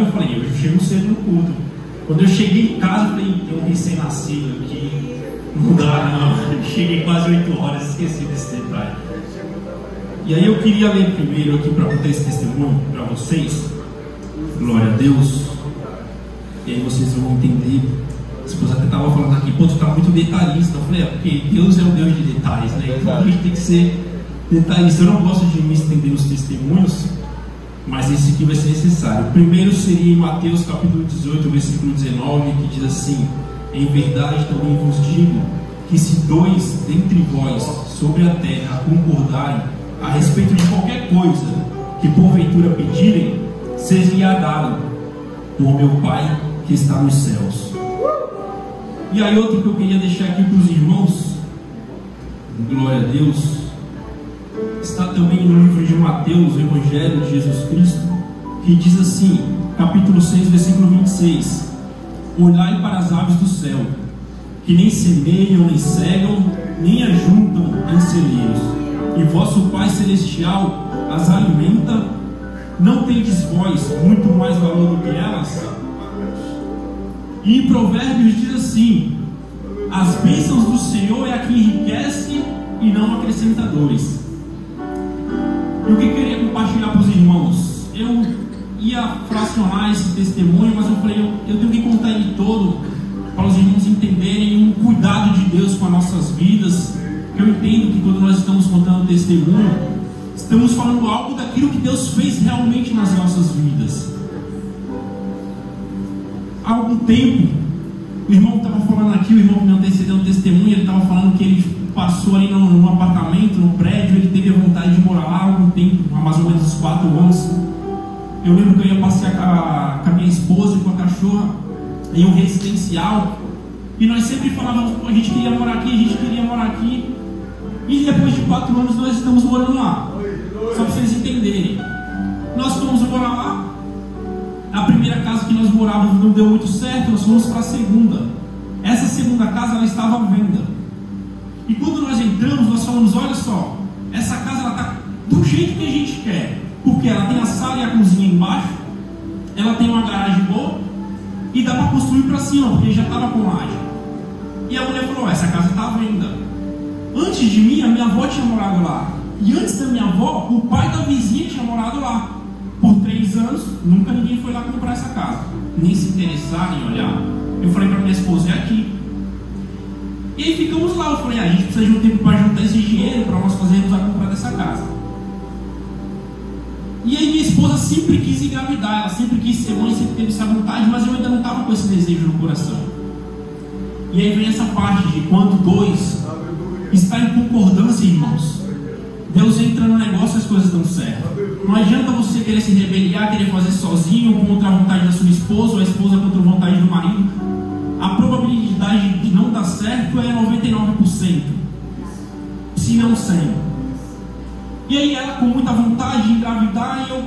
Aí eu falei, eu chego cedo no culto. Quando eu cheguei em casa, eu falei, tem um recém-nascido aqui, não dá não. Cheguei quase 8 horas, esqueci desse detalhe. E aí eu queria ler primeiro aqui para contar esse testemunho para vocês. Glória a Deus. E aí vocês vão entender. A esposa até estava falando aqui, pô, tu tá muito detalhista. Eu falei, porque Deus é o Deus de detalhes, né? Então a gente tem que ser detalhista. Eu não gosto de me estender nos testemunhos, mas esse aqui vai ser necessário. O primeiro seria em Mateus capítulo 18, versículo 19, que diz assim: em verdade também vos digo, que se 2 dentre vós sobre a terra concordarem a respeito de qualquer coisa que porventura pedirem, seja dado por meu Pai que está nos céus. E aí outro que eu queria deixar aqui para os irmãos, glória a Deus, está também no livro de Mateus, o Evangelho de Jesus Cristo, que diz assim, capítulo 6, versículo 26: olhai para as aves do céu, que nem semeiam, nem cegam, nem ajuntam em celeiros, e vosso Pai Celestial as alimenta. Não tendes vós muito mais valor do que elas? E em Provérbios diz assim: as bênçãos do Senhor é a que enriquece e não acrescenta dores. E o que eu queria compartilhar para os irmãos? Eu ia fracionar esse testemunho, mas eu falei, eu tenho que contar ele todo para os irmãos entenderem o cuidado de Deus com as nossas vidas. Eu entendo que quando nós estamos contando testemunho, estamos falando algo daquilo que Deus fez realmente nas nossas vidas. Há algum tempo, o irmão que estava falando aqui, o irmão que me antecedeu no testemunho, ele estava falando que ele passou ali num apartamento, num prédio, ele teve a vontade de morar lá há algum tempo, há mais ou menos uns 4 anos. Eu lembro que eu ia passear com a minha esposa e com a cachorra em um residencial, e nós sempre falávamos, a gente queria morar aqui, a gente queria morar aqui. E depois de 4 anos nós estamos morando lá. Só para vocês entenderem, nós fomos morar lá. A primeira casa que nós morávamos não deu muito certo, nós fomos para a segunda. Essa segunda casa, ela estava à venda. E quando nós entramos, nós falamos, olha só, essa casa ela está do jeito que a gente quer, porque ela tem a sala e a cozinha embaixo, ela tem uma garagem boa, e dá para construir para cima, porque já estava com laje. E a mulher falou, essa casa está à venda. Antes de mim, a minha avó tinha morado lá. E antes da minha avó, o pai da vizinha tinha morado lá. Por 3 anos, nunca ninguém foi lá comprar essa casa, nem se interessar, nem olhar. Eu falei para minha esposa, é aqui. E aí ficamos lá. Eu falei, a gente precisa de um tempo para juntar esse dinheiro para nós fazermos a compra dessa casa. E aí minha esposa sempre quis engravidar, ela sempre quis ser mãe, sempre teve essa vontade, mas eu ainda não estava com esse desejo no coração. E aí vem essa parte de quando 2 está em concordância, irmãos, Deus entra no negócio e as coisas dão certo. Não adianta você querer se rebeliar, querer fazer sozinho, contra a vontade da sua esposa, ou a esposa contra a vontade do marido. A probabilidade de não dar certo é 99%, se não 100%. E aí ela com muita vontade de engravidar, e eu,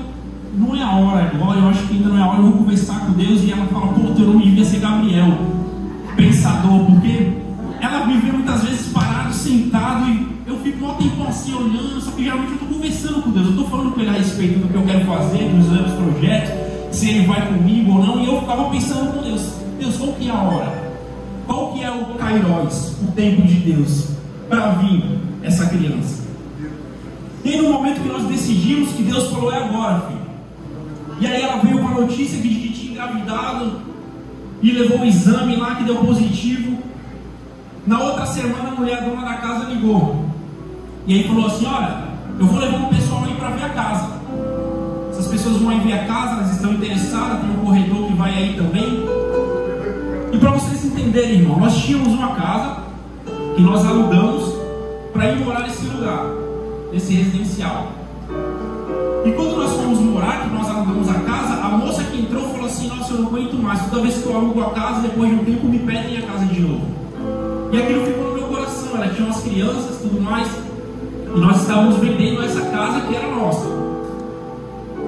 não é a hora agora, eu acho que ainda não é a hora, eu vou conversar com Deus. E ela fala, pô, teu nome devia ser Gabriel, pensador, porque ela me vê muitas vezes parado, sentado, e eu fico um tempo assim olhando, só que geralmente eu estou conversando com Deus, eu estou falando com Ele a respeito do que eu quero fazer, dos meus projetos, se Ele vai comigo ou não, e eu ficava pensando com Deus, Deus, qual que é a hora? Qual que é o Kairos, o tempo de Deus, para vir essa criança? E aí no momento que nós decidimos, que Deus falou, é agora, filho. E aí ela veio com a notícia de que tinha engravidado, e levou o exame lá que deu positivo. Na outra semana a mulher, a dona da casa, ligou. E aí falou assim, olha, eu vou levar um pessoal aí para ver a casa. Essas pessoas vão aí ver a casa, elas estão interessadas, tem um corretor que vai aí também. E para vocês entenderem, irmão, nós tínhamos uma casa que nós alugamos para ir morar nesse lugar, nesse residencial. E quando nós fomos morar, que nós alugamos a casa, a moça que entrou falou assim, nossa, eu não aguento mais, toda vez que eu alugo a casa, depois de um tempo me pedem a casa de novo. E aquilo ficou no meu coração, ela tinha umas crianças e tudo mais, e nós estávamos vendendo essa casa que era nossa.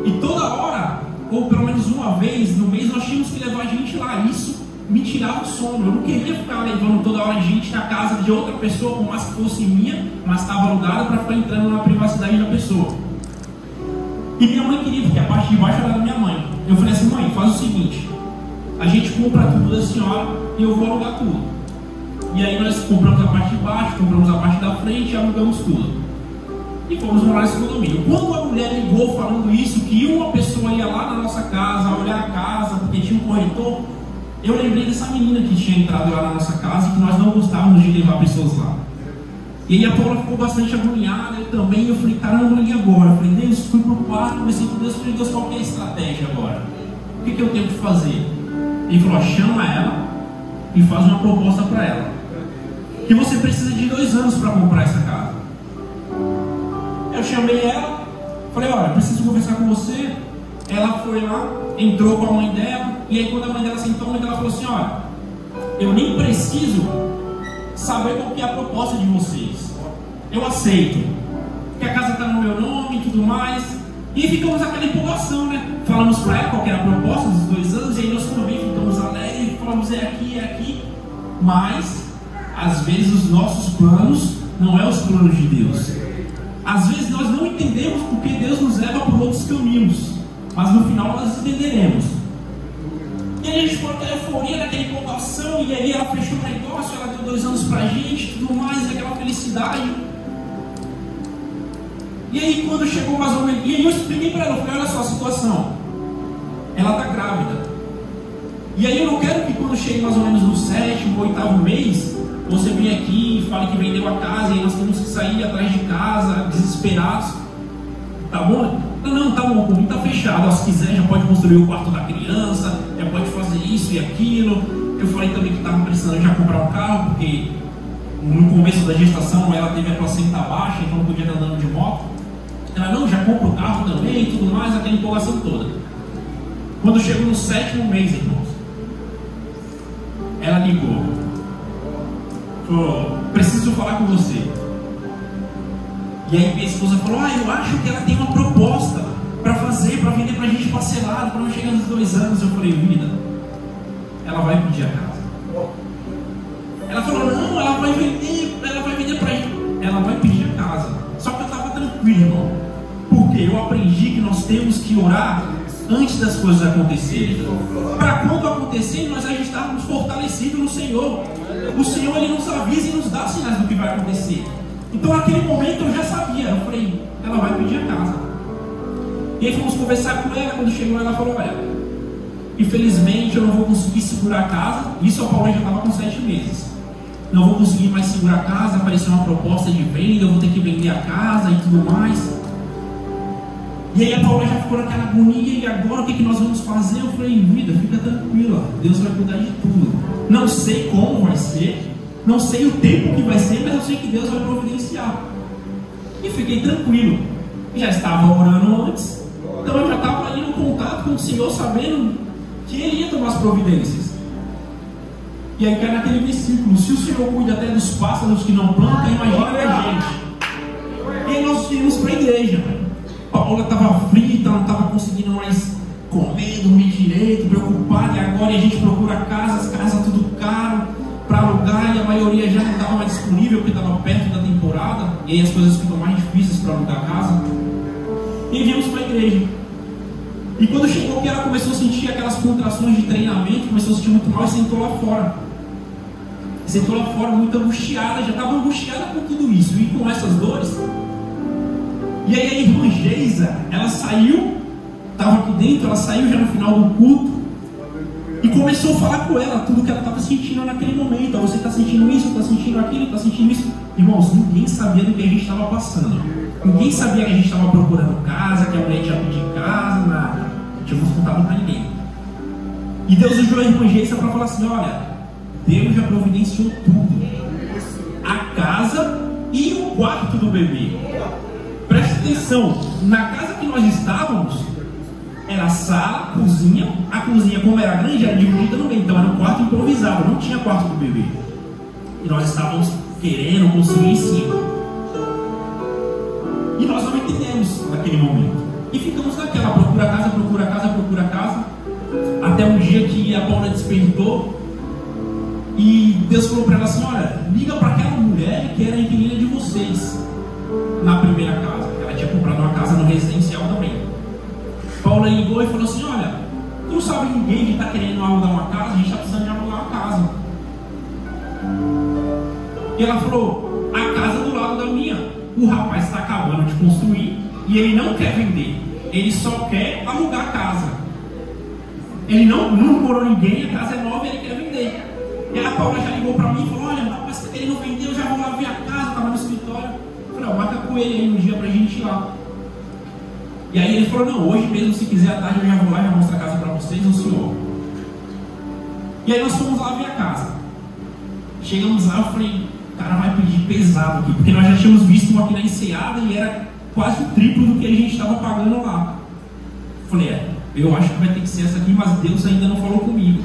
E toda hora, ou pelo menos uma vez no mês, nós tínhamos que levar gente lá. Isso me tirava o sono. Eu não queria ficar levando toda hora gente na casa de outra pessoa, por mais que fosse minha, mas estava alugada, para ficar entrando na privacidade da pessoa. E minha mãe queria, porque a parte de baixo era da minha mãe. Eu falei assim: mãe, faz o seguinte, a gente compra tudo da senhora e eu vou alugar tudo. E aí nós compramos a parte de baixo, compramos a parte da frente e alugamos tudo. E fomos morar nesse condomínio. Quando a mulher ligou falando isso, que uma pessoa ia lá na nossa casa olhar a casa porque tinha um corretor, eu lembrei dessa menina que tinha entrado lá na nossa casa e que nós não gostávamos de levar pessoas lá. E aí a Paula ficou bastante agoniada, eu também. Eu falei: caramba, e agora? Eu falei: Deus, fui pro quarto, comecei com Deus, falei: Deus, qual que é a estratégia agora? O que eu tenho que fazer? Ele falou: chama ela e faz uma proposta para ela, que você precisa de 2 anos para comprar essa casa. Eu chamei ela, falei: olha, preciso conversar com você. Ela foi lá, entrou com a mãe dela, e aí quando a mãe dela sentou, a mãe dela falou assim: olha, eu nem preciso saber qual que é a proposta de vocês, eu aceito, que a casa está no meu nome e tudo mais. E ficamos naquela empolgação, né? Falamos para ela qual que era a proposta dos 2 anos, e aí nós também ficamos alegres, falamos: é aqui, mas às vezes os nossos planos não é os planos de Deus. Às vezes nós não entendemos porque Deus nos leva por outros caminhos, mas no final nós entenderemos. E aí a gente ficou naquela euforia, naquela empolgação, e aí ela fechou o negócio, ela deu 2 anos pra gente, tudo mais, aquela felicidade. E aí quando chegou mais ou menos, e aí eu expliquei pra ela, eu falei: olha só a situação, ela tá grávida. E aí eu não quero que quando chegue mais ou menos no 7º ou 8º mês, você vem aqui e fale que vendeu a casa e nós temos que sair atrás de casa, desesperados. Tá bom? Não, tá bom, o convite tá fechado. Se quiser, já pode construir o quarto da criança, já pode fazer isso e aquilo. Eu falei também que estava precisando já comprar um carro, porque no começo da gestação ela teve a placenta baixa, então não podia estar andando de moto. Ela: não, já compra o carro também e tudo mais, aquela empolgação toda. Quando chegou no 7º mês, irmãos, ela ligou: falou: preciso falar com você. E aí minha esposa falou: eu acho que ela tem uma proposta para fazer, para vender pra gente parcelado, para não chegar nos 2 anos. Eu falei: vida, ela vai pedir a casa. Ela falou: não, ela vai vender pra gente. Ela vai pedir a casa. Só que eu estava tranquilo, irmão, porque eu aprendi que nós temos que orar antes das coisas acontecerem, para quando acontecer nós já estarmos fortalecidos no Senhor. O Senhor, Ele nos avisa e nos dá sinais do que vai acontecer. Então naquele momento eu já sabia. Eu falei: ela vai pedir a casa. E aí fomos conversar com ela. Quando chegou ela falou: olha, infelizmente eu não vou conseguir segurar a casa. Isso a Paula já estava com 7 meses. Não vou conseguir mais segurar a casa, apareceu uma proposta de venda, eu vou ter que vender a casa e tudo mais. E aí a Paula já ficou naquela agonia: e agora o que nós vamos fazer? Eu falei: vida, fica tranquila, Deus vai cuidar de tudo. Não sei como vai ser, não sei o tempo que vai ser, mas eu sei que Deus vai providenciar. E fiquei tranquilo. Já estava orando antes, então eu já estava ali no contato com o Senhor, sabendo que Ele ia tomar as providências. E aí cai naquele versículo: se o Senhor cuida até dos pássaros que não plantam, imagina a gente. E aí nós viemos para a igreja. Paula estava aflita, não estava conseguindo mais comer, dormir direito, preocupada. E agora a gente procura casas, casa tudo caro para alugar, e a maioria já não estava mais disponível porque estava perto da temporada, e aí as coisas ficam mais difíceis para alugar casa. E viemos para a igreja. E quando chegou que ela começou a sentir aquelas contrações de treinamento, começou a sentir muito mal e sentou lá fora. Sentou lá fora muito angustiada, já estava angustiada com tudo isso e com essas dores. E aí a irmã Geisa, ela saiu, estava aqui dentro, ela saiu já no final do culto e começou a falar com ela tudo que ela estava sentindo naquele momento. Você está sentindo isso, está sentindo aquilo, está sentindo isso. Irmãos, ninguém sabia do que a gente estava passando. Ninguém sabia que a gente estava procurando casa, que a mulher tinha pedido casa, nada. Não tínhamos contado para ninguém. E Deus usou a irmã Geisa para falar assim: olha, Deus já providenciou tudo. A casa e o quarto do bebê. Presta atenção, na casa que nós estávamos, era sala, cozinha. A cozinha, como era grande, era dividida no meio, então era um quarto improvisado, não tinha quarto do bebê. E nós estávamos querendo construir em cima. E nós não entendemos naquele momento. E ficamos naquela, procura casa, procura casa, procura casa. Até um dia que a Paula despertou e Deus falou para ela assim: olha, liga para aquela mulher que era a inquilina de vocês na primeira casa. Ela tinha comprado uma casa no residencial também. Paula ligou e falou assim: olha, Não sabe ninguém que está querendo alugar uma casa, a gente está precisando de alugar uma casa. E ela falou, a casa do lado da minha. O rapaz está acabando de construir e ele não quer vender. Ele só quer alugar a casa. Ele não morou ninguém, a casa é nova e ele quer vender. E a Paula já ligou para mim e falou, olha, mas ele não vendeu, eu já vou lá ver a casa, estava no escritório. Eu falei, marca com ele aí um dia para a gente ir lá. E aí ele falou, não, hoje mesmo, se quiser à tarde eu já vou lá e já mostro a casa para vocês, o senhor. E aí nós fomos lá ver a casa. Chegamos lá, eu falei, o cara vai pedir pesado aqui, porque nós já tínhamos visto uma aqui na Enseada e era quase o triplo do que a gente estava pagando lá. Eu falei, eu acho que vai ter que ser essa aqui, mas Deus ainda não falou comigo.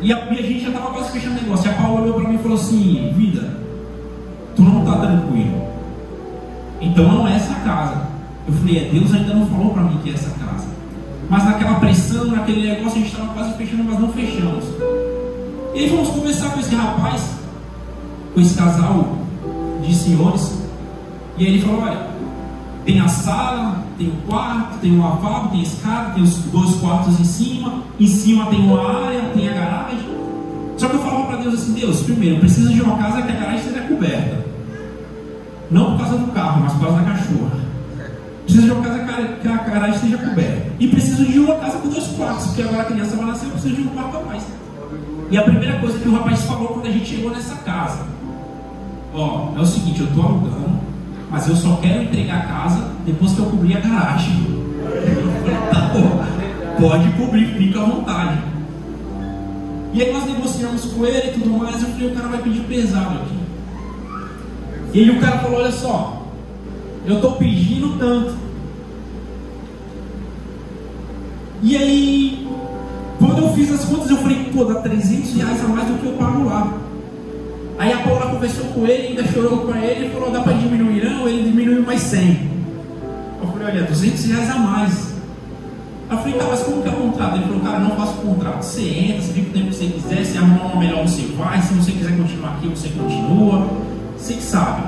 E a gente já estava quase fechando o negócio. E a Paula olhou para mim e falou assim, vida, tu não está tranquilo. Então não é essa casa. Eu falei, Deus ainda não falou para mim que é essa casa. Mas naquela pressão, naquele negócio, a gente estava quase fechando, mas não fechamos. E aí fomos conversar com esse rapaz, com esse casal de senhores. E aí ele falou, olha, tem a sala, tem o quarto, tem o lavabo, tem a escada, tem os 2 quartos em cima tem uma área, tem a garagem. Só que eu falava para Deus assim, Deus, primeiro, eu preciso de uma casa que a garagem seja coberta. Não por causa do carro, mas por causa da cachorra. Preciso de uma casa que a garagem esteja coberta. E preciso de uma casa com 2 quartos, porque agora a criança vai nascer, eu preciso de um quarto a mais. E a primeira coisa que o rapaz falou quando a gente chegou nessa casa, ó, é o seguinte, eu estou alugando, mas eu só quero entregar a casa depois que eu cobrir a garagem. Tá bom, pode cobrir, fica à vontade. E aí nós negociamos com ele e tudo mais, eu falei, o cara vai pedir pesado aqui. E aí o cara falou, olha só, eu estou pedindo tanto. E aí, quando eu fiz as contas, eu falei, pô, dá R$300 a mais do que eu pago lá. Aí a Paula conversou com ele, ainda chorou com ele, falou, dá para diminuir não? Ele diminuiu mais 100. Eu falei, olha, R$200 a mais. Eu falei, tá, mas como que é o contrato? Ele falou, cara, não faço contrato. Você entra, você fica o tempo que você quiser, se arrumar uma melhor você vai, se você quiser continuar aqui, você continua. Você que sabe.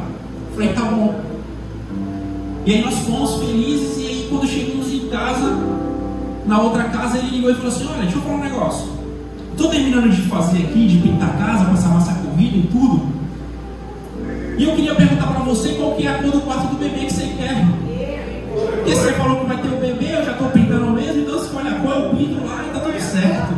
Eu falei, tá bom. E aí nós fomos felizes, e aí quando chegamos em casa, na outra casa, ele ligou e falou assim, olha, deixa eu falar um negócio. Estou terminando de fazer aqui, de pintar a casa, passar massa corrida e tudo. E eu queria perguntar para você qual que é a cor do quarto do bebê que você quer. Porque você falou que vai ter o bebê, eu já estou pintando mesmo, então se escolhe a cor, eu pinto lá e tá tudo certo.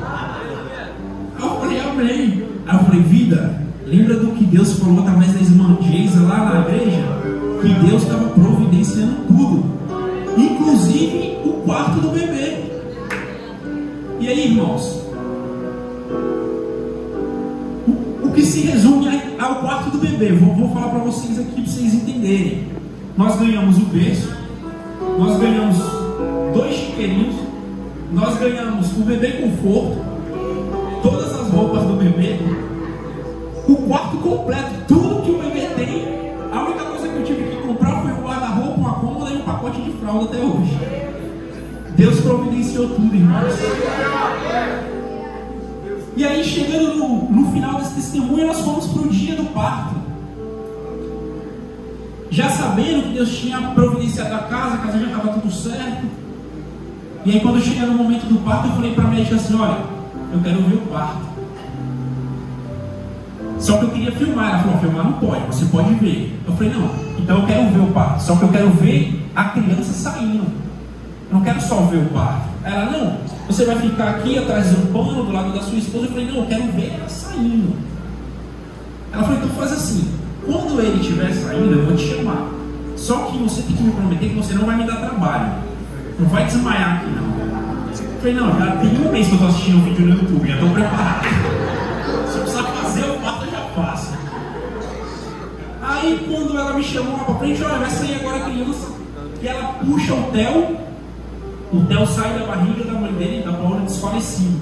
Aí eu falei, amém. Aí eu falei, vida, lembra do que Deus falou através da irmã Geisa lá na igreja? Que Deus estava providenciando tudo, inclusive o quarto do bebê. E aí, irmãos, o que se resume ao quarto do bebê, vou falar para vocês aqui para vocês entenderem. Nós ganhamos o berço, nós ganhamos 2 chiqueirinhos, nós ganhamos o bebê conforto, todas as roupas do bebê, o quarto completo, tudo que o bebê tem. A única coisa que eu tive que comprar foi um guarda-roupa, uma cômoda e um pacote de fralda até hoje. Deus providenciou tudo, irmãos. E aí, chegando no final desse testemunho, nós fomos para o dia do parto. Já sabendo que Deus tinha providenciado a casa já estava tudo certo. E aí, quando chega no momento do parto, eu falei para a médica assim, olha, eu quero ver o parto. Só que eu queria filmar. Ela falou, filmar não pode, você pode ver. Eu falei, não, então eu quero ver o parto. Só que eu quero ver a criança saindo. Eu não quero só ver o parto. Ela, não, você vai ficar aqui atrás do pano, do lado da sua esposa. Eu falei, não, eu quero ver ela saindo. Ela falou, então faz assim, quando ele estiver saindo, eu vou te chamar. Só que você tem que me prometer que você não vai me dar trabalho. Não vai desmaiar aqui, não. Eu falei, não, já tem 1 mês que eu estou assistindo um vídeo no YouTube, já estou preparado. Se eu precisar fazer o parto, eu já faço. Aí, quando ela me chamou lá pra frente, olha, vai sair agora a criança. E ela puxa o Theo sai da barriga da mãe dele, da Paula, desfalecido.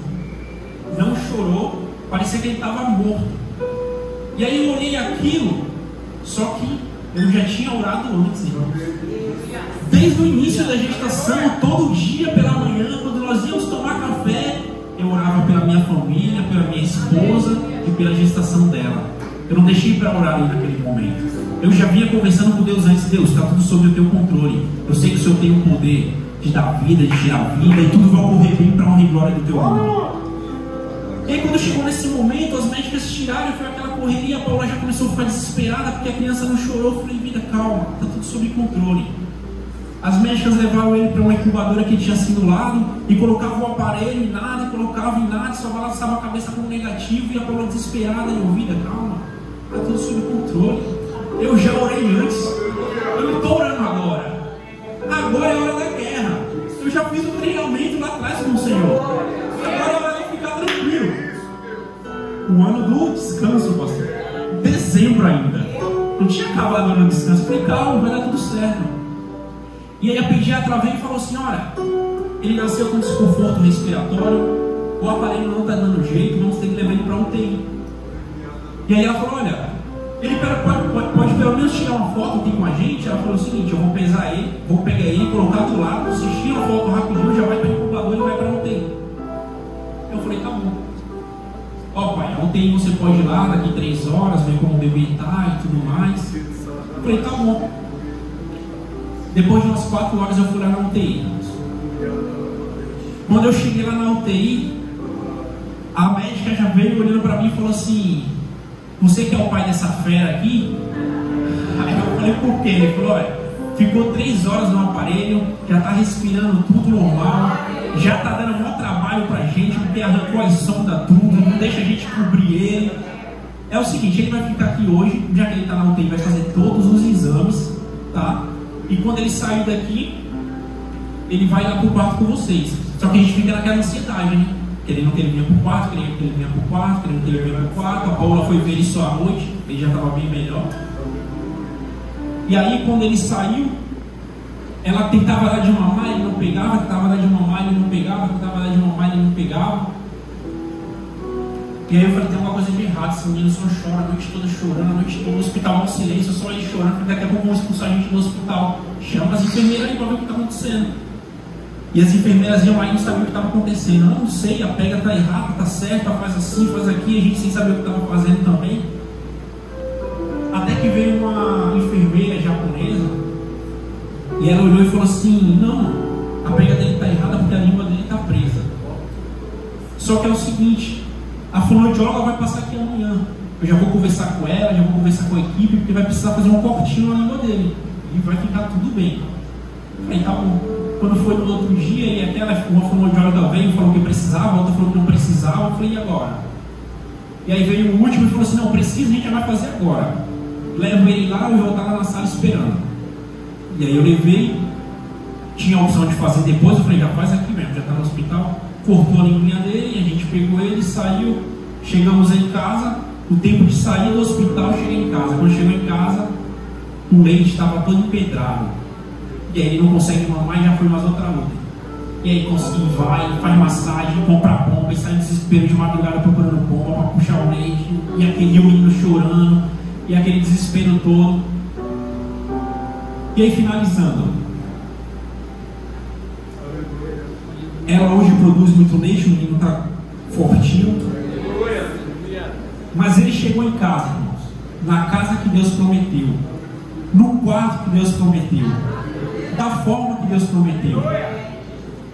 Não chorou, parecia que ele estava morto. E aí eu olhei aquilo, só que eu já tinha orado antes, irmãos. Desde o início da gestação, todo dia pela manhã, quando nós íamos tomar café, eu orava pela minha família, pela minha esposa e pela gestação dela. Eu não deixei para orar ali naquele momento. Eu já vinha conversando com Deus antes. Deus, está tudo sob o teu controle. Eu sei que o Senhor tem o poder. de dar vida, de tirar vida, e tudo vai ocorrer bem para honra e glória do teu nome. E aí quando chegou nesse momento, as médicas tiraram, foi aquela correria, a Paula já começou a ficar desesperada porque a criança não chorou. Eu falei, vida, calma, está tudo sob controle. As médicas levaram ele para uma incubadora que tinha assim do lado e colocavam o aparelho e nada, colocavam em nada, só balançava a cabeça como negativo, e a Paula desesperada, e eu, vida, calma, está tudo sob controle. Eu já orei antes, eu não estou orando agora. Agora é a hora da guerra. Eu já fiz um treinamento lá atrás com o Senhor. Agora é hora de ficar tranquilo. O ano do descanso, pastor. Dezembro ainda. Não tinha acabado o ano do descanso. Falei, calma, vai dar tudo certo. E aí a pediatra veio e falou assim, olha, ele nasceu com desconforto respiratório, o aparelho não está dando jeito, vamos ter que levar ele para UTI. E aí ela falou, olha, ele pode pelo menos tirar uma foto aqui com a gente. Ela falou o seguinte, eu vou pesar ele, vou pegar ele, colocar do lado, se tira a foto rapidinho, já vai para o incubador e vai para a UTI. Eu falei, tá bom. Ó pai, a UTI você pode ir lá daqui 3 horas, ver como o bebê está e tudo mais. Eu falei, tá bom. Depois de umas 4 horas eu fui lá na UTI. Quando eu cheguei lá na UTI, a médica já veio olhando para mim e falou assim, você que é o pai dessa fera aqui? Aí eu falei, por quê? Ele falou, olha, ficou 3 horas no aparelho, já está respirando tudo normal, já está dando um maior trabalho pra gente, porque arrancou as sondas tudo, não deixa a gente cobrir ele. É o seguinte, ele vai ficar aqui hoje, já que ele está na UTI, vai fazer todos os exames, tá? E quando ele sair daqui, ele vai lá pro quarto com vocês. Só que a gente fica naquela ansiedade, né? Querendo que ele vinha pro quarto, querendo que ele vinha pro quarto, querendo que ele vinha pro quarto. A Paula foi ver ele só à noite, ele já estava bem melhor. E aí quando ele saiu, ela tentava dar de mamar, ele não pegava, tentava dar de mamar, ele não pegava, tentava dar de mamar, ele não pegava. E aí eu falei, tem uma coisa de errado, esse menino só chora, a noite toda chorando, a noite toda no hospital no silêncio, só ele chorando, porque daqui a pouco vão expulsar a gente do hospital. Chama as enfermeiras aí para ver o que está acontecendo. E as enfermeiras iam aí e não sabiam o que estava acontecendo. Eu não sei, a pega está errada, está certa, faz assim, faz aqui, a gente sem saber o que estava fazendo também. Até que veio uma enfermeira japonesa e ela olhou e falou assim, não, a pega dele está errada porque a língua dele está presa. Só que é o seguinte, a fonoaudióloga vai passar aqui amanhã. Eu já vou conversar com ela, já vou conversar com a equipe, porque vai precisar fazer um cortinho na língua dele. E vai ficar tudo bem. Aí tá bom. Quando foi no outro dia, e até uma fonoaudióloga veio e falou que precisava, a outra falou que não precisava. Eu falei, e agora? E aí veio o último e falou assim, não, precisa, a gente já vai fazer agora. Levo ele lá, eu vou estar lá na sala esperando. E aí eu levei, tinha a opção de fazer depois, eu falei, já faz aqui mesmo, já está no hospital. Cortou a linguinha dele, a gente pegou ele, saiu, chegamos em casa, o tempo de sair do hospital, eu cheguei em casa. Quando chegou em casa, o leite estava todo empedrado. E aí ele não consegue mamar e já foi mais outra luta. E aí conseguir, vai, faz massagem, compra pompa e sai em desespero de madrugada procurando pompa para puxar o leite. E aquele menino chorando, e aquele desespero todo. E aí finalizando, ela hoje produz muito leite, o menino está fortinho. Mas ele chegou em casa, irmãos, na casa que Deus prometeu, no quarto que Deus prometeu, da forma que Deus prometeu.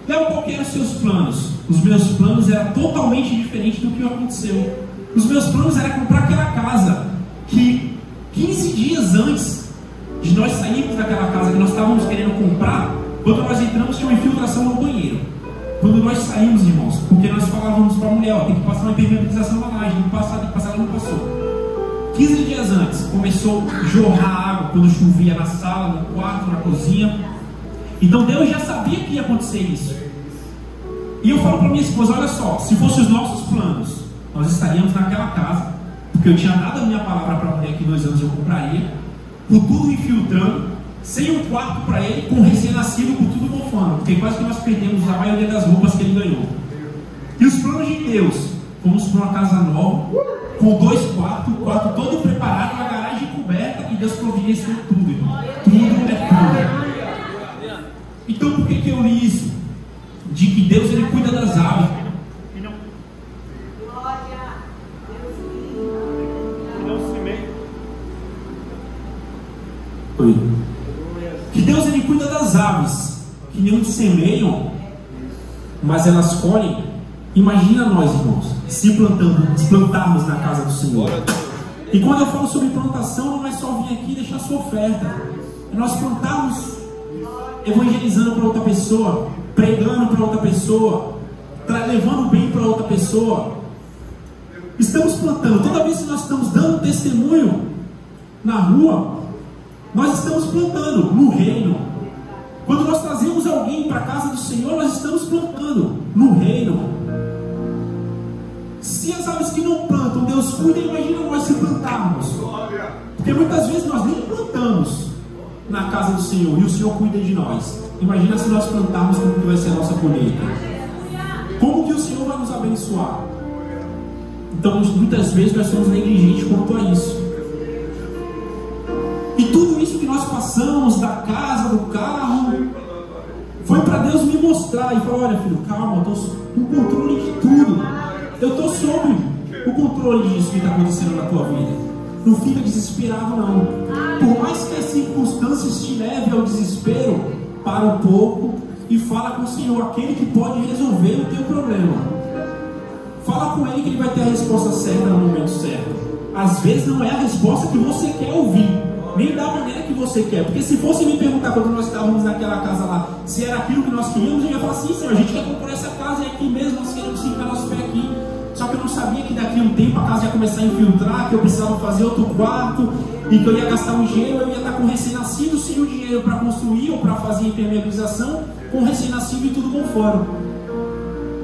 Então, qual que eram os seus planos? Os meus planos eram totalmente diferentes do que aconteceu. Os meus planos eram comprar aquela casa que 15 dias antes de nós sairmos daquela casa que nós estávamos querendo comprar, quando nós entramos tinha uma infiltração no banheiro. Quando nós saímos, irmãos, porque nós falávamos para a mulher, ó, tem que passar uma impermeabilização na laje, tem que passar, ela não passou. 15 dias antes, começou a jorrar água quando chovia na sala, no quarto, na cozinha. Então Deus já sabia que ia acontecer isso. E eu falo para minha esposa, olha só, se fossem os nossos planos, nós estaríamos naquela casa, porque eu tinha dado a minha palavra para a mulher que 2 anos eu compraria, com tudo infiltrando, sem um quarto para ele, com recém-nascido, com tudo mofando, porque quase que nós perdemos a maioria das roupas que ele ganhou. E os planos de Deus, fomos para uma casa nova, com 2 quartos, o quarto todo preparado, uma garagem coberta, e Deus providenciou tudo, irmão. Tudo é tudo. Então por que eu li isso? De que Deus ele cuida das aves. Que Deus ele cuida das aves, que não semeiam, mas elas colhem. Imagina nós, irmãos, se plantarmos na casa do Senhor. E quando eu falo sobre plantação, não é só vir aqui e deixar sua oferta. É nós plantarmos evangelizando para outra pessoa, pregando para outra pessoa, levando bem para outra pessoa. Estamos plantando. Toda vez que nós estamos dando testemunho na rua, nós estamos plantando no reino. Quando nós trazemos alguém para a casa do Senhor, nós estamos plantando no reino. Se as aves que não plantam, Deus cuida, imagina nós se plantarmos. Porque muitas vezes nós nem plantamos na casa do Senhor e o Senhor cuida de nós. Imagina se nós plantarmos, como que vai ser a nossa colheita. Como que o Senhor vai nos abençoar? Então muitas vezes nós somos negligentes quanto a isso. E tudo isso que nós passamos, da casa, do carro, foi para Deus me mostrar e falar: olha, filho, calma, eu estou no controle de tudo. Eu estou sob o controle disso que está acontecendo na tua vida. Não fica desesperado, não. Por mais que as circunstâncias te levem ao desespero, para um pouco e fala com o Senhor, aquele que pode resolver o teu problema. Fala com Ele que Ele vai ter a resposta certa no momento certo. Às vezes não é a resposta que você quer ouvir, nem da maneira que você quer. Porque se fosse me perguntar quando nós estávamos naquela casa lá, se era aquilo que nós queríamos, eu ia falar assim: Senhor, a gente quer comprar essa casa e aqui mesmo, nós queremos ficar nosso pé aqui. Só que eu não sabia que daqui a um tempo a casa ia começar a infiltrar, que eu precisava fazer outro quarto e que eu ia gastar um dinheiro, eu ia estar com recém-nascido sem o dinheiro para construir ou para fazer impermeabilização, com recém-nascido e tudo conforme.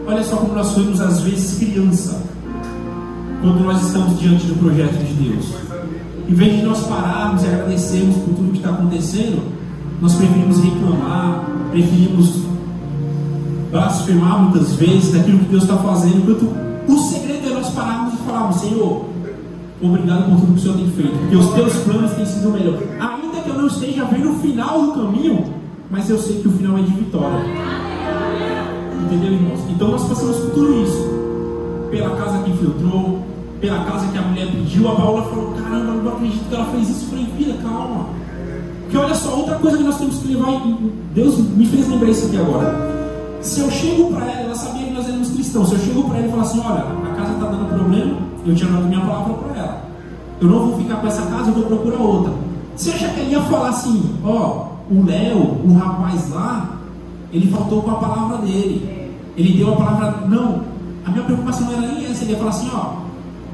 Olha só como nós somos às vezes criança quando nós estamos diante do projeto de Deus. Em vez de nós pararmos e agradecermos por tudo que está acontecendo, nós preferimos reclamar, preferimos blasfemar muitas vezes daquilo que Deus está fazendo, enquanto o segredo é nós pararmos e falarmos: Senhor, obrigado por tudo que o Senhor tem feito, porque os teus planos têm sido melhor. Ainda que eu não esteja vendo o final do caminho, mas eu sei que o final é de vitória. Entendeu, irmãos? Então nós passamos por tudo isso. Pela casa que infiltrou, pela casa que a mulher pediu. A Paula falou: caramba, eu não acredito que ela fez isso. Eu falei: filha, calma. Porque olha só, outra coisa que nós temos que levar, Deus me fez lembrar isso aqui agora. Se eu chego para ela sabia que nós éramos cristãos. Se eu chego para ela e falar assim: olha, a casa está dando problema, eu tinha dado minha palavra para ela, eu não vou ficar com essa casa, eu vou procurar outra. Você acha que ele ia falar assim: ó, o Léo, o rapaz lá, ele faltou com a palavra dele, ele deu a palavra? Não, a minha preocupação não era nem essa. Ele ia falar assim: ó,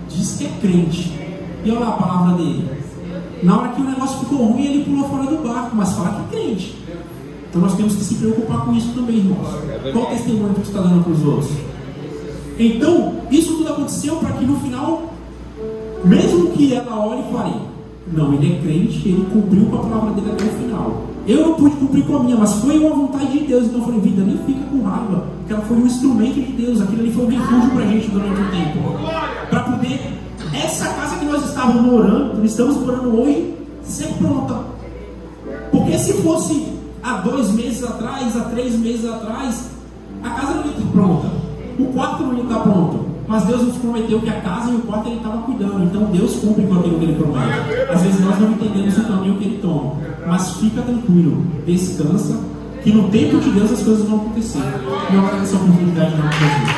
diz que é crente, e olha lá a palavra dele. Na hora que o negócio ficou ruim, ele pulou fora do barco, mas fala que é crente. Então nós temos que se preocupar com isso também, irmãos. Qual o testemunho que você está dando para os outros? Então, isso tudo aconteceu para que no final, mesmo que ela olhe e fale: não, ele é crente, ele cumpriu com a palavra dele até o final. Eu não pude cumprir com a minha, mas foi uma vontade de Deus. Então eu falei: vida, nem fica com raiva, porque ela foi um instrumento de Deus. Aquilo ali foi um refúgio para a gente durante o tempo, para poder, essa casa que nós estávamos morando, estamos morando hoje, ser pronta. Porque se fosse há 2 meses atrás, há 3 meses atrás, a casa não ia estar pronta, o quarto não ia estar pronto, mas Deus nos prometeu que a casa e o quarto Ele estava cuidando. Então Deus cumpre com aquilo que Ele promete. Às vezes nós não entendemos o caminho que Ele toma, mas fica tranquilo, descansa, que no tempo de Deus as coisas vão acontecer. E eu agradeço a oportunidade de nós.